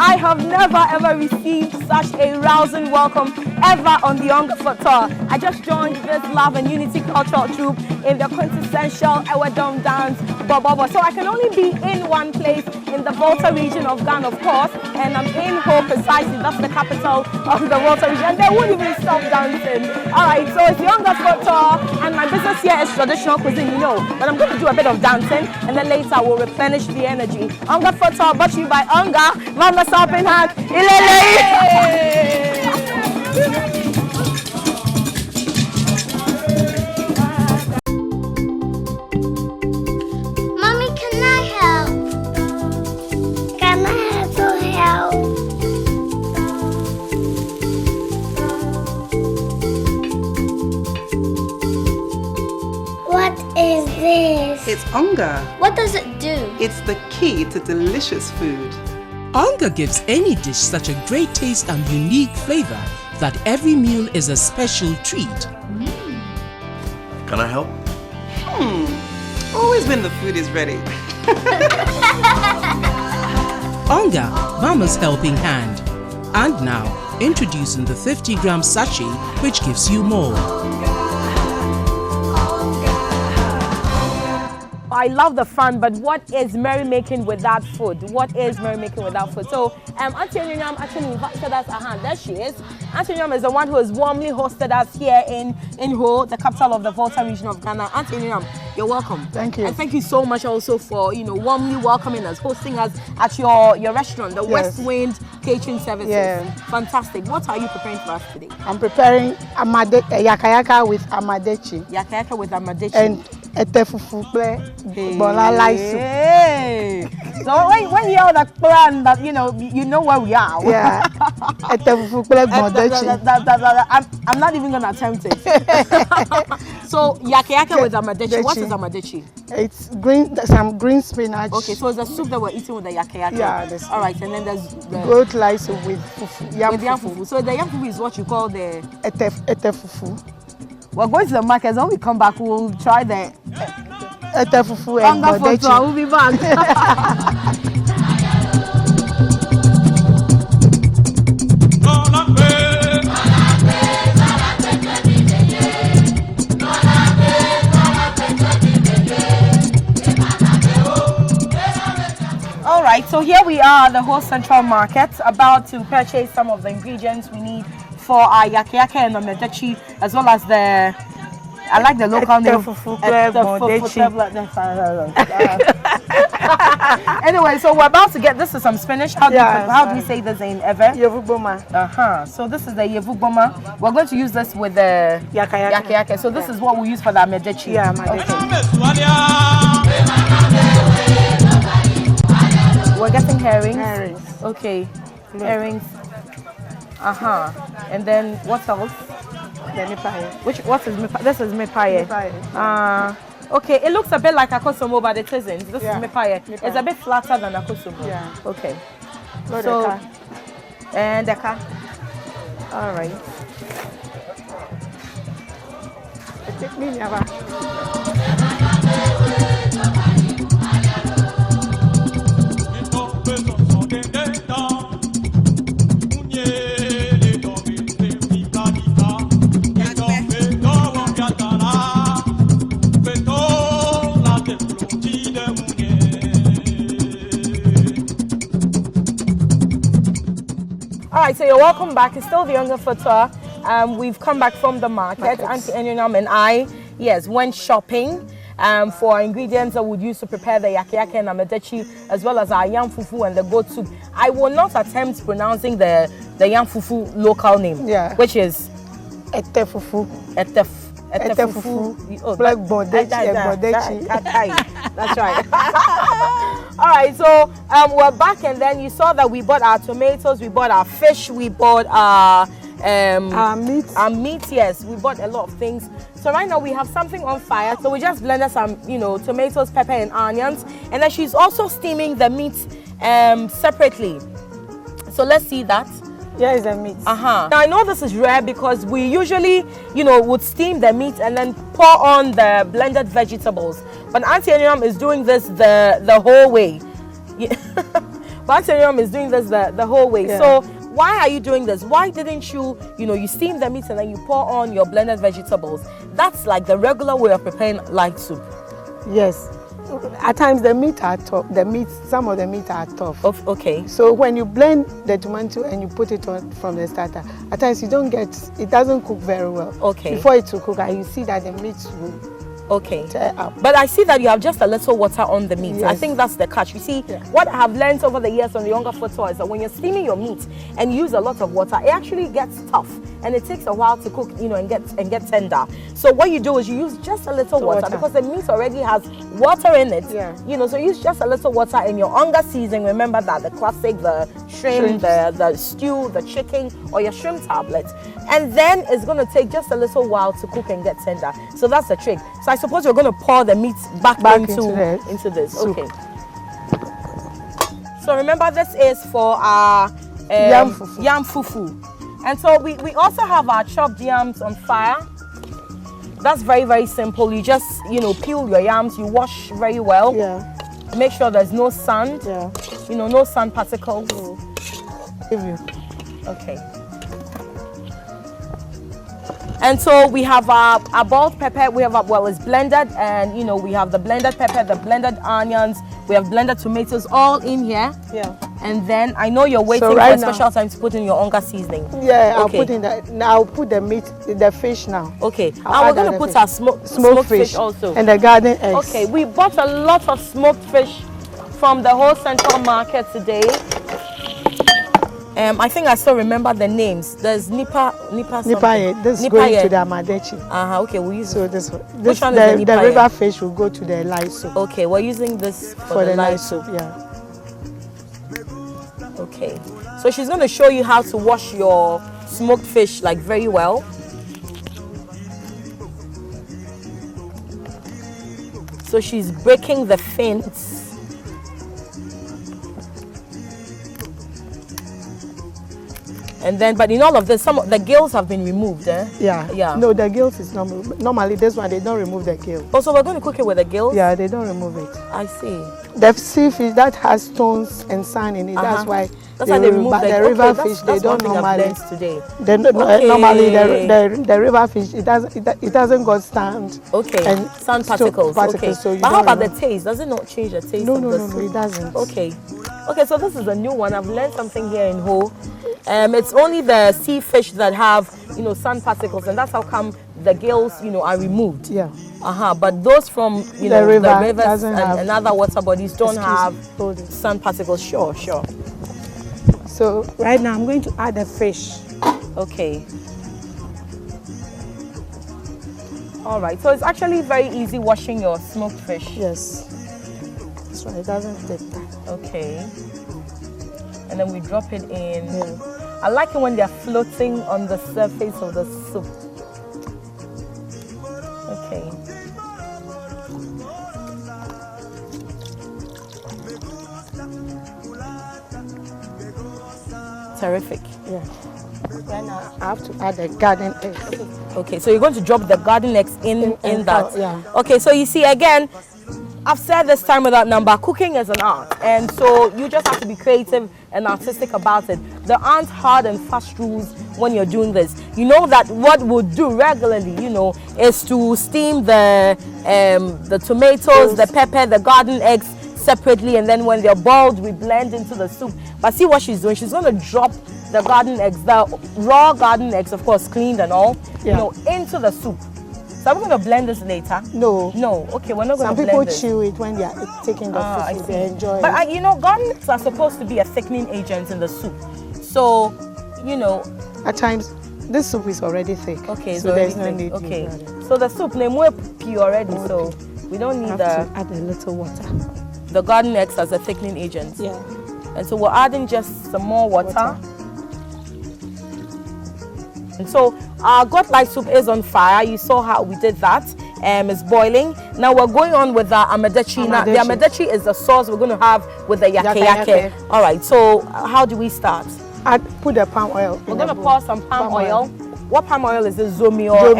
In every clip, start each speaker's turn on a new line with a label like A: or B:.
A: I have never ever received such a rousing welcome ever on the Onga Volta. I just joined this Love and Unity cultural troupe in the quintessential Ewadom dance, Bobobo. So I can only be in one place in the Volta region of Ghana, of course, and I'm in Ho precisely. That's the capital of the Volta region, and they won't even stop dancing. All right, so it's the Onga Volta, and my business here is traditional cuisine, you know, but I'm going to do a bit of dancing, and then later I will replenish the energy. Onga Volta, brought to you by Onga, Mama Sapin Hat, Ilele!
B: It's Onga.
C: What does it do?
B: It's the key to delicious food.
D: Onga gives any dish such a great taste and unique flavor that every meal is a special treat.
E: Can I help?
B: Always when the food is ready.
D: Onga, Mama's helping hand. And now, introducing the 50-gram sachet, which gives you more.
A: I love the fun, but what is merrymaking without food? What is merrymaking without food? So, Auntie Nyam actually invited us. There she is. Auntie Nyam is the one who has warmly hosted us here in Ho, the capital of the Volta region of Ghana. Auntie Nyam, you're welcome.
F: Thank you.
A: And thank you so much also for, warmly welcoming us, hosting us at your restaurant, the West Wind Catering Services.
F: Yeah.
A: Fantastic. What are you preparing for us today?
F: I'm preparing Yaaka-Yaaka with Amedetsi.
A: Yaaka-Yaaka with Amedetsi.
F: And etefufu bola lice.
A: So when you have the plan that you know where we are.
F: Yeah. Etefufu
A: I'm not even gonna attempt it. So Yaaka-Yaaka with Amedetsi. What is Amedetsi?
F: It's some green spinach.
A: Okay, so it's a soup that we're eating with the Yaaka-Yaaka.
F: Yeah,
A: all right, and then there's the
F: goat lice with fufu.
A: Yam fufu. So the yam fufu is what you call the
F: etefufu.
A: We're going to the market. When we come back, we'll try the
F: etefufu and Amedetsi.
A: We'll be back. All right, so here we are at the whole central market, about to purchase some of the ingredients we need for our Yaaka-Yaaka and Amedetsi, as well as the, I like the local name. Anyway, so we're about to get, this is some spinach. How do we say this in Ever?
F: Yevugboma.
A: So this is the Yevugboma. We're going to use this with the Yaaka-Yaaka. So this is what we use for the Amedetsi.
F: Yeah, Amedetsi.
A: We're getting herrings.
F: Herrings.
A: Okay, herrings. And then what else?
F: The mipaye.
A: What is mipaye? This is mipaye. Okay, it looks a bit like akosomo, but it isn't. This
F: Yeah.
A: is mipaye.
F: Mipaye.
A: It's a bit flatter than akosomo.
F: Yeah.
A: Okay.
F: Load
A: So,
F: the car.
A: and the car. All right.
F: Take me never.
A: All right, so you're welcome back. It's still the Onga Footwear. We've come back from the market. Auntie Enyonam and I, yes, went shopping for ingredients that we would use to prepare the Yaaka-Yaaka and Amedetsi, as well as our yam fufu and the goat soup. I will not attempt pronouncing the yam fufu local name, which is
F: Ete fufu.
A: Ete fufu. Oh,
F: Black Bodetsi.
A: That's right. All right, so we're back, and then you saw that we bought our tomatoes, we bought our fish, we bought our
F: meat.
A: Our meat, yes, we bought a lot of things. So right now we have something on fire. So we just blended some, tomatoes, pepper, and onions, and then she's also steaming the meat separately. So let's see that.
F: Here is the meat.
A: Now I know this is rare because we usually, would steam the meat and then pour on the blended vegetables. But Auntie Enyonam is doing this the whole way. But Auntie Enyonam is doing this the whole way.
F: Yeah.
A: So why are you doing this? Why didn't you, you steam the meat and then you pour on your blended vegetables? That's like the regular way of preparing light soup.
F: Yes. At times the meat are tough. Some of the meat are tough.
A: Okay.
F: So when you blend the tomato and you put it on from the starter, at times it doesn't cook very well.
A: Okay.
F: Before it to cook, you see that the meat will tear up.
A: But I see that you have just a little water on the meat.
F: Yes.
A: I think that's the catch. You see, what I have learned over the years on the Onga Footwear is that when you're steaming your meat and you use a lot of water, it actually gets tough and it takes a while to cook, and get tender. So what you do is you use just a little water because the meat already has water in it.
F: Yeah.
A: So use just a little water in your Onga seasoning. Remember that the classic, the shrimp, the stew, the chicken, or your shrimp tablet, and then it's going to take just a little while to cook and get tender. So that's the trick. So I suppose you're going to pour the meat back into this.
F: Soup.
A: Okay. So remember, this is for our
F: yam fufu.
A: Yam fufu. And so we also have our chopped yams on fire. That's very, very simple. You just, peel your yams, you wash very well.
F: Yeah.
A: Make sure there's no sand.
F: Yeah.
A: No sand particles.
F: Give you.
A: Okay. And so we have our boiled pepper. We have it's blended, and we have the blended pepper, the blended onions, we have blended tomatoes all in here.
F: Yeah.
A: And then I know you're waiting for a special time to put in your Onga seasoning.
F: Yeah, I'll put the meat, the fish now.
A: Okay. And we're going to put our smoked fish also.
F: And the garden eggs.
A: Okay, we bought a lot of smoked fish from the whole central market today. I think I still remember the names. There's Nipa something.
F: This is going to the Amedetsi.
A: Okay, we use
F: so this
A: which one is
F: the river fish will go to the light soup.
A: Okay, we're using this for the light soup.
F: Yeah.
A: Okay, so she's going to show you how to wash your smoked fish very well. So she's breaking the fins. And then, but in all of this, some of the gills have been removed,
F: Yeah. No, the gills is normal. Normally, this one, they don't remove the gill.
A: Oh, so we're going to cook it with the gills?
F: Yeah, they don't remove it.
A: I see.
F: The sea fish that has stones and sand in it, that's why
A: they remove
F: the river fish. They don't normally.
A: Today.
F: Normally, the river fish, it doesn't got sand.
A: Okay. And sand particles. Okay. So but how about the taste? Does it not change the taste?
F: No, it doesn't.
A: Okay. Okay, so this is a new one. I've learned something here in Ho. It's only the sea fish that have, sand particles, and that's how come the gills, are removed.
F: Yeah.
A: But those from,
F: the rivers
A: and other water bodies don't have sand particles. Sure.
F: So right now I'm going to add the fish.
A: Okay. All right. So it's actually very easy washing your smoked fish.
F: Yes. That's right. It doesn't take time.
A: Okay. And then we drop it in. Yeah. I like it when they're floating on the surface of the soup. Okay. Terrific.
F: Yeah. Then I have to add the garden eggs.
A: Okay, so you're going to drop the garden eggs in that.
F: Yeah.
A: Okay, so you see, again, I've said this time without number, cooking is an art, and so you just have to be creative and artistic about it. There aren't hard and fast rules when you're doing this. You know that what we'll do regularly, is to steam the tomatoes, the pepper, the garden eggs separately, and then when they're boiled, we blend into the soup. But see what she's doing? She's going to drop the garden eggs, the raw garden eggs, of course, cleaned and all, into the soup. So we're going to blend this later.
F: No.
A: Okay, we're not going to blend
F: Some people
A: this.
F: chew it when they are taking the food. They enjoy it.
A: But garden eggs are supposed to be a thickening agent in the soup. So,
F: At times, this soup is already thick.
A: Okay,
F: so there's no need.
A: Okay, so the soup, we're pure already, so we don't need
F: to add a little water.
A: The garden eggs as a thickening agent.
F: Yeah.
A: And so we're adding just some more water. And so our god light soup is on fire. You saw how we did that. It's boiling. Now we're going on with the Amedetsi. Now the Amedetsi is the sauce we're going to have with the Yaaka-Yaaka. All right, so how do we start?
F: Put the palm oil.
A: We're going to pour some palm oil. What palm oil is this? Zomi or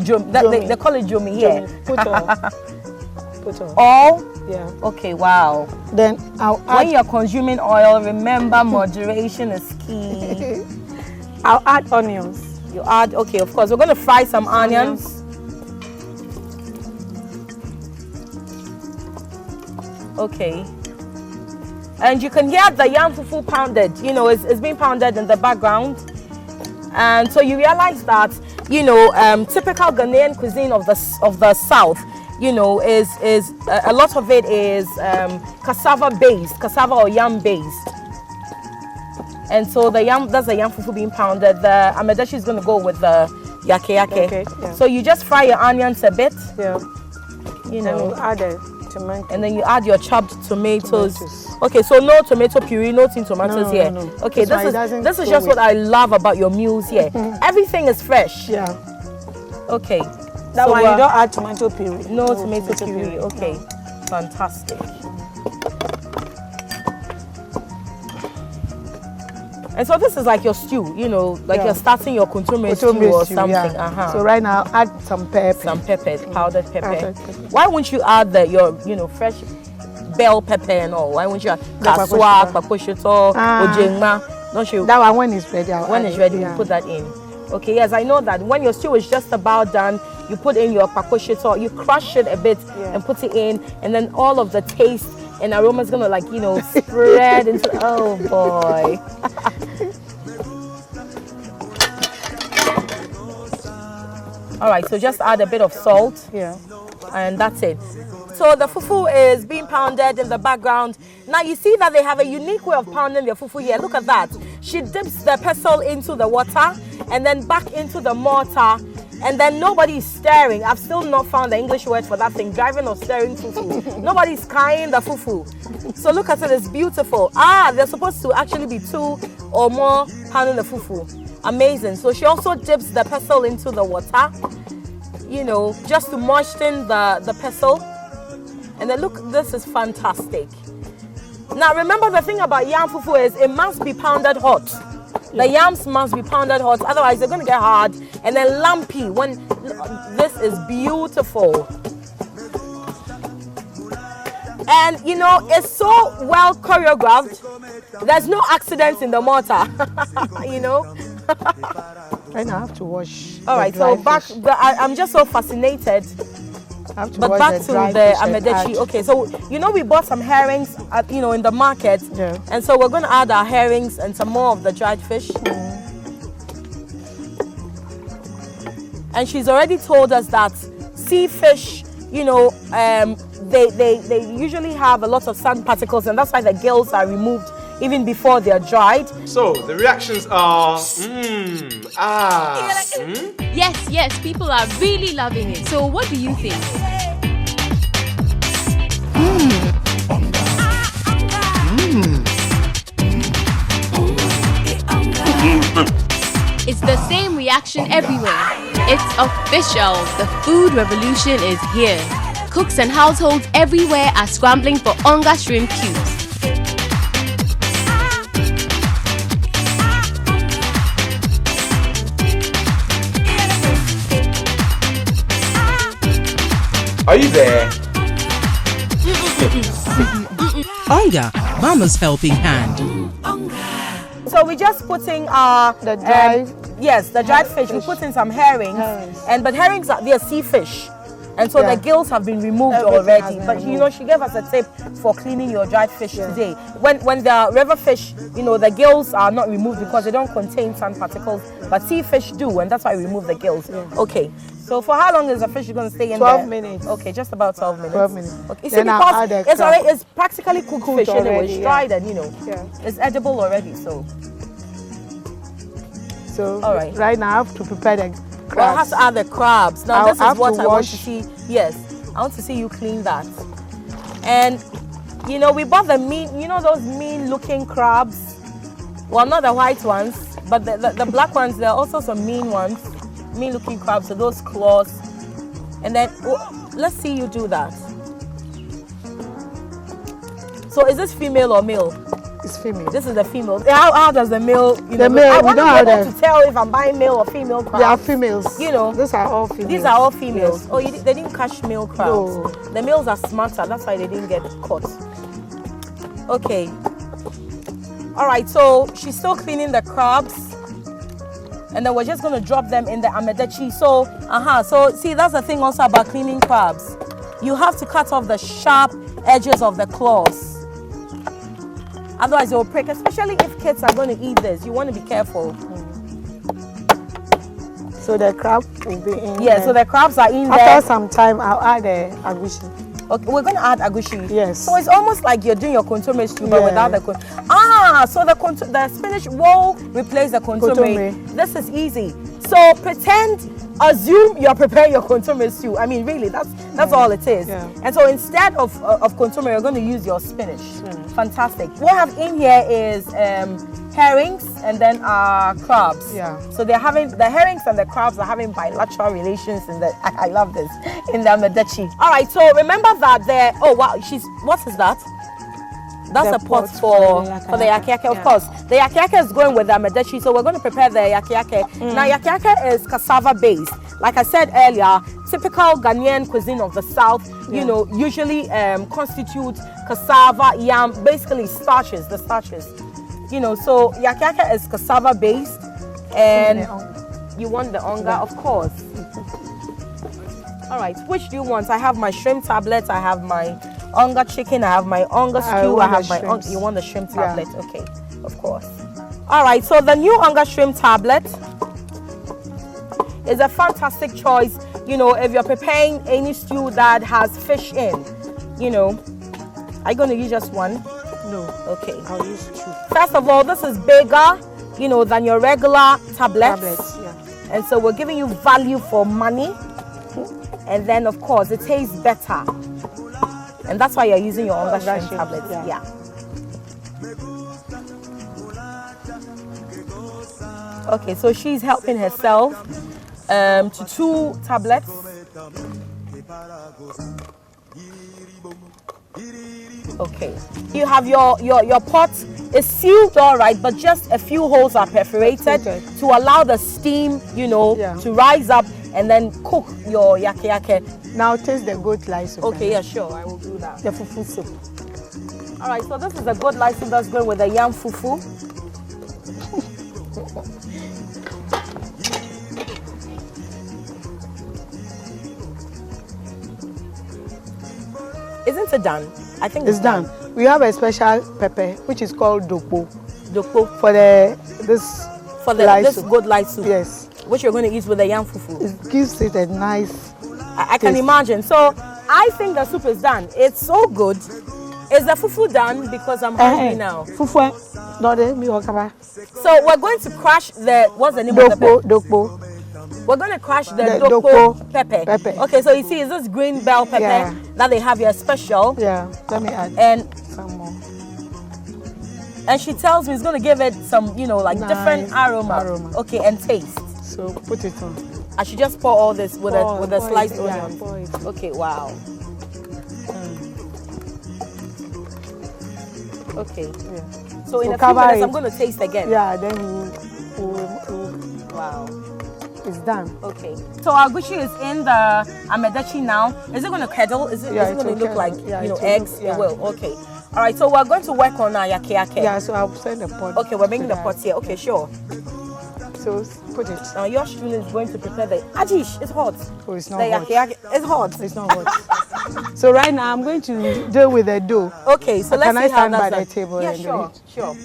A: Jomi? They call it Jomi here.
F: Put all.
A: All?
F: Yeah.
A: Okay, wow.
F: Then
A: when you're consuming oil, remember moderation is key.
F: I'll add onions.
A: You add, okay, of course. We're going to fry some onions. Okay. And you can hear the yam fufu pounded. It's being pounded in the background. And so you realize that, typical Ghanaian cuisine of the South, is a lot of it is cassava based, cassava or yam based. And so that's the yam fufu being pounded. The Amedetsi is going to go with the Yaaka-Yaaka.
F: Okay, yeah.
A: So you just fry your onions a bit.
F: Yeah. And you add the tomato.
A: And then you add your chopped tomatoes. Okay, so no tomato puree, no tin tomatoes here.
F: No.
A: Okay, this is just what I love about your meals here. Everything is fresh.
F: Yeah.
A: Okay.
F: That one you don't add tomato puree.
A: No tomato puree. Okay. Fantastic. And so this is like your stew, you're starting your kuntume stew or something.
F: Yeah. So right now, add some pepper.
A: Some peppers, powdered pepper. Why won't you add your fresh bell pepper and all? Why won't you add kaswa, pakoshito, ojengma? Don't you?
F: That one when it's ready.
A: When it's ready, you put that in. Okay, yes, I know that. When your stew is just about done, you put in your pakoshito, you crush it a bit and put it in, and then all of the taste and aroma is gonna spread into. Oh boy. All right, so just add a bit of salt.
F: Yeah.
A: And that's it. So the fufu is being pounded in the background. Now you see that they have a unique way of pounding their fufu here. Look at that. She dips the pestle into the water and then back into the mortar. And then nobody is stirring. I've still not found the English word for that thing, driving or stirring fufu. Nobody's crying the fufu. So look at it, it's beautiful. They're supposed to actually be 2 or more pounding the fufu. Amazing. So she also dips the pestle into the water, just to moisten the pestle. And then look, this is fantastic. Now remember, the thing about yam fufu is it must be pounded hot. The yams must be pounded hot, otherwise they're going to get hard and then lumpy. This is beautiful. And it's so well choreographed. There's no accidents in the mortar.
F: Right now I have to wash.
A: All right, so I'm just so fascinated. But back to the Amedetsi. Okay, so we bought some herrings in the market.
F: Yeah.
A: And so we're going to add our herrings and some more of the dried fish. And she's already told us that sea fish, they usually have a lot of sand particles, and that's why the gills are removed even before they're dried.
C: So the reactions are
G: Yes, people are really loving it. So what do you think? It's the same reaction everywhere. It's official. The food revolution is here. Cooks and households everywhere are scrambling for Onga shrimp cubes.
C: Are you there?
D: Onga, Mama's helping hand.
A: So we're just putting
F: The dried
A: the dried fish. We put in some herrings, but herrings they're sea fish, and so the gills have been removed
F: Everything
A: already.
F: has
A: But
F: been
A: you know, she gave us a tip for cleaning your dried fish today. When the river fish, you know, the gills are not removed because they don't contain sand particles, but sea fish do, and that's why we remove the gills. Okay. So for how long is the fish going to stay in
F: 12
A: there?
F: minutes.
A: Okay, just about 12 minutes.
F: 12 minutes.
A: Okay. You see,
F: Then I'll
A: because
F: add the
A: it's
F: crab.
A: already, it's practically cooked fish anyway.
F: already,
A: It's dried and, you know,
F: Yeah.
A: it's edible already. So
F: So
A: right.
F: right now I have to prepare the crabs.
A: well, I have to add the crabs. Now
F: I'll
A: this
F: have
A: is what
F: to
A: I want to
F: wash.
A: see. Yes, I want to see you clean that. And you know, we bought the mean. You know those mean-looking crabs. Well, not the white ones, but the black ones. There are also some mean ones, mean-looking crabs. So those claws. And then let's see you do that. So is this female or male?
F: It's female.
A: This is the female. How does the male? You know,
F: The male,
A: I
F: we
A: want
F: don't
A: to
F: have
A: be able
F: them.
A: to tell if I'm buying male or female crabs.
F: They are females.
A: You know,
F: These are all females.
A: these are all females.
F: Yes.
A: Oh, they didn't catch male crabs.
F: No.
A: The males are smarter. That's why they didn't get caught. Okay. All right. So she's still cleaning the crabs, and then we're just gonna drop them in the Amedetsi. So, So see, that's the thing also about cleaning crabs. You have to cut off the sharp edges of the claws. Otherwise, it will break. Especially if kids are going to eat this, you want to be careful.
F: So the crab will be in.
A: Yeah. So the crabs are in there.
F: After some time, I'll add the agushi.
A: Okay, we're going to add agushi.
F: Yes.
A: So it's almost like you're doing your consomme stew, but
F: Yeah.
A: without the so the spinach will replace the consomme.
F: Consomme.
A: This is easy. So assume you're preparing your consomme stew. I mean, really, that's all it is.
F: Yeah.
A: And so instead of consomme, you're going to use your spinach. Fantastic. What I have in here is herrings and then crabs.
F: Yeah.
A: So the herrings and the crabs are having bilateral relations in the. I love this in the Amedetsi. All right. So remember that what is that? That's
F: The
A: a pot
F: pot
A: for
F: for
A: the
F: the
A: Yaaka-Yaaka, of
F: yeah.
A: course. The Yaaka-Yaaka is going with the Amedetsi, so we're going to prepare the Yaaka-Yaaka. Now, Yaaka-Yaaka is cassava based. Like I said earlier, typical Ghanaian cuisine of the south, you know, usually constitute cassava, yam, basically starches, the starches. You know, so Yaaka-Yaaka is cassava based, and you want the onga, of course. All right, which do you want? I have my shrimp tablets, I have my onga chicken, I have my onga stew, I have my onga. You want the shrimp tablet?
F: Yeah.
A: Okay, of course. All right, so the new onga shrimp tablet is a fantastic choice. You know, if you're preparing any stew that has fish in, you know, are you going to use just one?
F: No.
A: Okay.
F: I'll use 2
A: First of all, this is bigger, you know, than your regular tablets.
F: tablets. Yeah.
A: And so we're giving you value for money. And then, of course, it tastes better. And that's why you're using your Onga shrimp
F: shrimp,
A: tablets.
F: yeah.
A: Okay, so she's helping herself to 2 tablets. Okay, you have your pot is sealed all right, but just a few holes are perforated to allow the steam, you know, to rise up and then cook your Yaaka-Yaaka.
F: Now taste the goat lice soup.
A: Okay, yeah, sure, I will do that.
F: The fufu soup.
A: All right, so this is a good lice soup that's going with the yam fufu. Isn't it done? I think
F: It's done. We have a special pepper which is called dokpo
A: Dokpo
F: for this lice soup.
A: good lice soup.
F: Yes.
A: Which you're going to eat with the yam fufu.
F: It gives it a nice.
A: I can imagine. So I think the soup is done. It's so good. Is the fufu done? Because I'm hungry now.
F: Fufu. No, me wakaba.
A: So we're going to crush what's the name of the pepper?
F: Dokpo.
A: We're going to crush the
F: dokpo
A: dokpo pepper.
F: pepper.
A: Okay, so you see, is this green bell pepper that they have here special?
F: Yeah. Let me add
A: And
F: some more.
A: And she tells me it's going to give it some, you know, like
F: Nice
A: different aroma. Okay, and taste.
F: So put it on.
A: I should just pour all this with a sliced
F: it,
A: onion.
F: pour it.
A: Okay, wow. Okay.
F: Yeah.
A: So in a few
F: cover
A: minutes,
F: it.
A: I'm going to taste again.
F: Yeah, then
A: Wow.
F: It's done.
A: Okay. So our gushi is in the Amedetsi now. Is it going to curdle? Is it going to look
F: curdle.
A: like
F: Yeah,
A: eggs?
F: Yeah.
A: It will. Okay. All right. So we're going to work on our Yaaka-Yaaka.
F: Yeah. So I'll send the pot.
A: Okay, we're making the pots here. Okay, sure.
F: So put it.
A: Now your student is going to prepare the Ajish. It's hot.
F: Oh, it's not
A: The
F: hot.
A: Yaaka-Yaaka. It's hot.
F: It's not hot. So right now I'm going to deal with the dough.
A: Okay. So let's
F: Can
A: see
F: I
A: how
F: stand
A: that's
F: by the
A: done.
F: table
A: Yeah,
F: and do
A: sure,
F: it?
A: sure.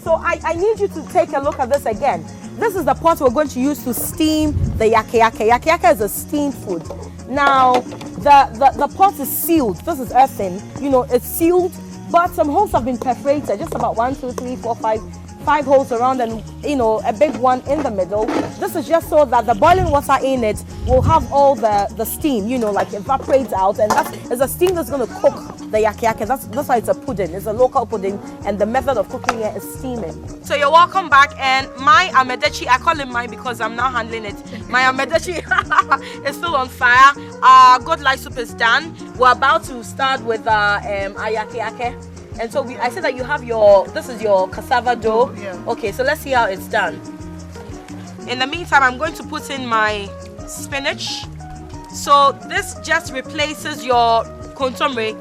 A: So I need you to take a look at this again. This is the pot we're going to use to steam the Yaaka-Yaaka. Yaaka-Yaaka is a steamed food. Now, the pot is sealed. This is earthen. You know, it's sealed, but some holes have been perforated. Just about 1, 2, 3, 4, 5 holes around, and you know, a big one in the middle. This is just so that the boiling water in it will have all the steam, you know, like evaporates out, and that's a steam that's going to cook the Yaaka-Yaaka. That's why it's a pudding. It's a local pudding, and the method of cooking it is steaming. So you're welcome back, and my Amedetsi, I call it mine because I'm now handling it. My Amedetsi is still on fire. Our good light soup is done. We're about to start with our Yaaka-Yaaka. And so I said that you have this is your cassava dough.
F: Yeah.
A: Okay, so let's see how it's done. In the meantime, I'm going to put in my spinach. So this just replaces your contomere.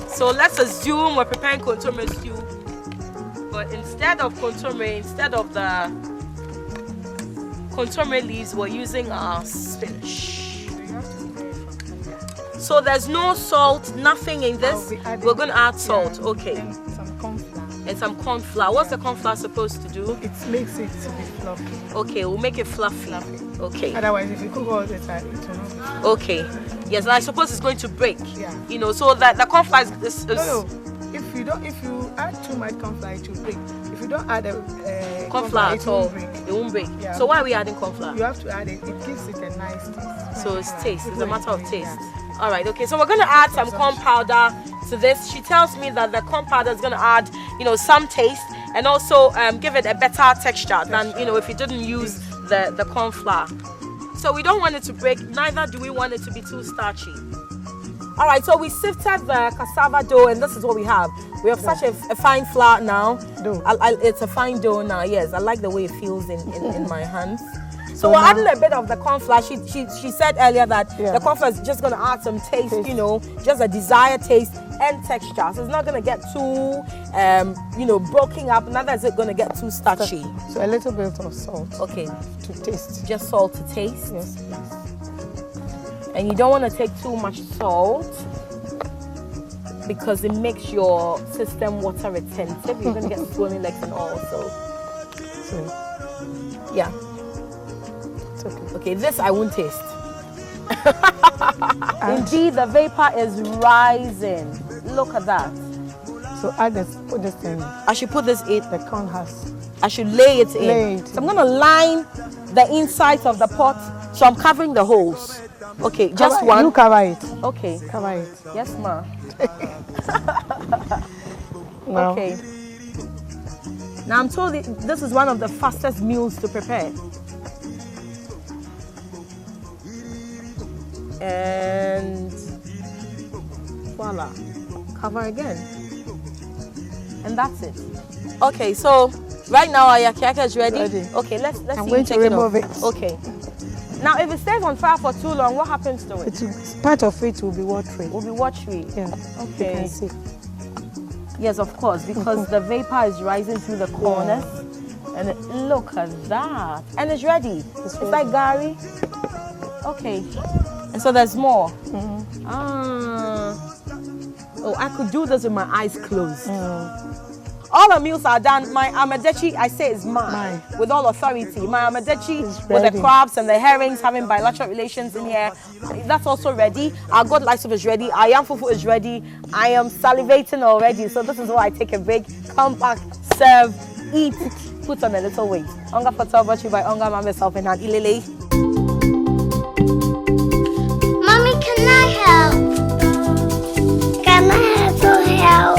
A: So let's assume we're preparing contomere stew. But instead of contomere, instead of the contomere leaves, we're using our spinach. So there's no salt, nothing in this. We're going to add salt. Okay.
F: And some corn flour.
A: And some corn flour. What's the corn flour supposed to do?
F: It makes it to be fluffy.
A: Okay, we'll make it fluffy. Okay.
F: Otherwise, if you cook all the time, it will not be.
A: Okay. Yes, I suppose it's going to break.
F: Yeah.
A: You know, so that the corn flour is
F: No. If you add too much corn flour, it will break. If you don't add
A: corn flour
F: it
A: at all.
F: won't break.
A: It won't break.
F: Yeah.
A: So why are we adding corn flour?
F: You have to add it. It gives it a nice taste.
A: So it's taste. It's a matter of taste.
F: Yeah.
A: All right. Okay. So we're going to add some corn powder to this. She tells me that the corn powder is going to add, you know, some taste and also give it a better texture than, you know, if you didn't use the corn flour. So we don't want it to break. Neither do we want it to be too starchy. All right. So we sifted the cassava dough, and this is what we have. We have such a fine flour now.
F: Dough.
A: It's a fine dough now. Yes, I like the way it feels in my hands. So we're adding a bit of the corn flour. She said earlier that the corn flour is just going to add some taste, you know, just a desired taste and texture. So it's not going to get too, you know, broken up. Neither is it going to get too starchy.
F: So a little bit of salt.
A: Okay.
F: To taste.
A: Just salt to taste.
F: Yes.
A: And you don't want to take too much salt because it makes your system water retentive. You're going to get swollen legs and all. So yeah.
F: It's okay.
A: Okay, this I won't taste. Indeed, the vapor is rising. Look at that.
F: So put this in.
A: I should put this in.
F: The corn husk.
A: I should lay it in.
F: Lay it
A: So I'm going to line the inside of the pot. So I'm covering the holes. Okay, just one.
F: You cover it.
A: Okay.
F: Cover it.
A: Yes, ma.
F: Now,
A: Okay. Now I'm told this is one of the fastest meals to prepare. And voila, cover again, and that's it. Okay, so right now our Yaaka-Yaaka is ready. Okay, let's
F: I'm
A: see
F: going
A: you
F: to
A: take it
F: remove
A: off.
F: it.
A: Okay. Now, if it stays on fire for too long, what happens to it?
F: part of it will be watery.
A: Will be watery.
F: Yeah.
A: Okay.
F: You can see.
A: Yes, of course, because the vapor is rising through the corners. And look at that. And it's ready. It's like gari. Okay. And so there's more. Oh, I could do this with my eyes closed. All the meals are done. My Amedetsi, I say, is mine. With all authority. My Amedetsi with the crabs and the herrings having bilateral relations in here. That's also ready. Our God light soup is ready. Our yam fufu is ready. I am salivating already. So this is why I take a break. Come back, serve, eat, put on a little weight. Onga Fata brought to you by Onga Mama's Helping Hand. Ilele.
H: Mommy, can I help? Can I also help?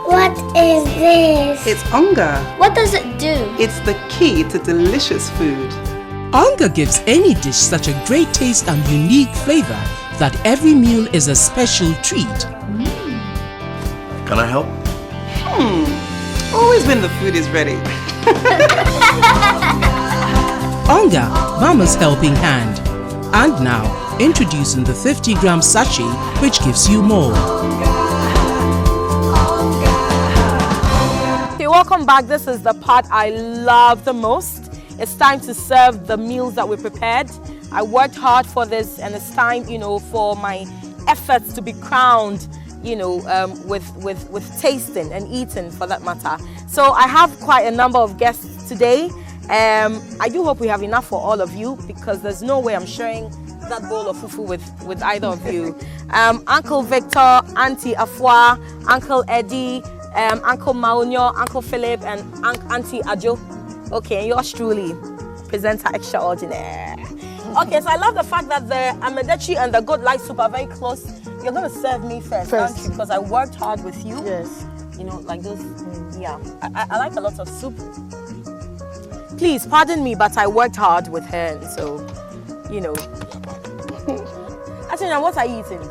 H: What is this?
B: It's Onga.
H: What does it do?
B: It's the key to delicious food.
D: Onga gives any dish such a great taste and unique flavor that every meal is a special treat.
E: Can I help?
B: Always when the food is ready.
D: Onga, Mama's helping hand. And now, introducing the 50-gram sachet, which gives you more.
A: Okay, welcome back. This is the part I love the most. It's time to serve the meals that we prepared. I worked hard for this, and it's time, for my efforts to be crowned, with tasting and eating, for that matter. So I have quite a number of guests today. I do hope we have enough for all of you, because there's no way I'm sharing that bowl of fufu with either of you. Uncle Victor, Auntie Afua, Uncle Eddie, Uncle Maunyo, Uncle Philip, and Auntie Ajo. Okay, and yours truly, presenter extraordinaire. Okay, so I love the fact that the Amedetsi and the goat light soup are very close. You're going to serve me first, aren't you? Because I worked hard with you.
F: Yes.
A: Like those. Yeah, I like a lot of soup. Please, pardon me, but I worked hard with her, and so, Actually, now what are you eating?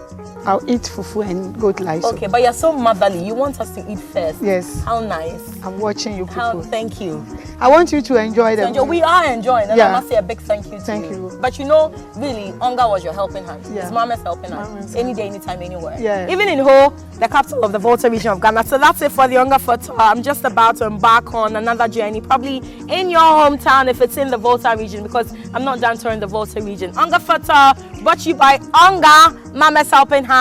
F: I'll eat fufu and goat lice.
A: Okay, but you're so motherly. You want us to eat first.
F: Yes.
A: How nice.
F: I'm watching you people.
A: Thank you.
F: I want you to enjoy them.
A: We are enjoying, and I must say a big thank you to you.
F: Thank you.
A: But really, Onga was your helping hand.
F: Yeah.
A: It's Mama's helping hand. Any day, anytime, anywhere.
F: Yeah.
A: Even in Ho, the capital of the Volta region of Ghana. So that's it for the Onga Photo. I'm just about to embark on another journey, probably in your hometown if it's in the Volta region, because I'm not done touring the Volta region. Onga Photo, brought to you by Onga, Mama's helping hand.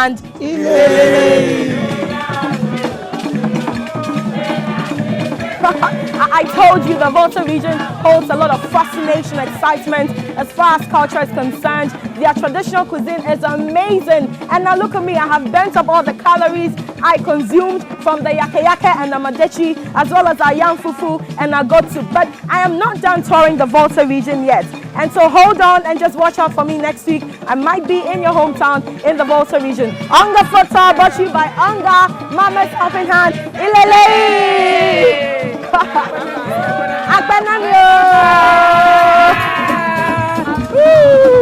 A: I told you the Volta region holds a lot of fascination, excitement as far as culture is concerned. Their traditional cuisine is amazing. And now look at me, I have burnt up all the calories I consumed from the Yaaka-Yaaka and Amedetsi, as well as our yam fufu and our goat soup. But I am not done touring the Volta region yet. And so hold on and just watch out for me next week. I might be in your hometown in the Volta region. Onga Photo, brought to you by Onga, Mama's helping hand. Ilele! Akbanamyo! Woo!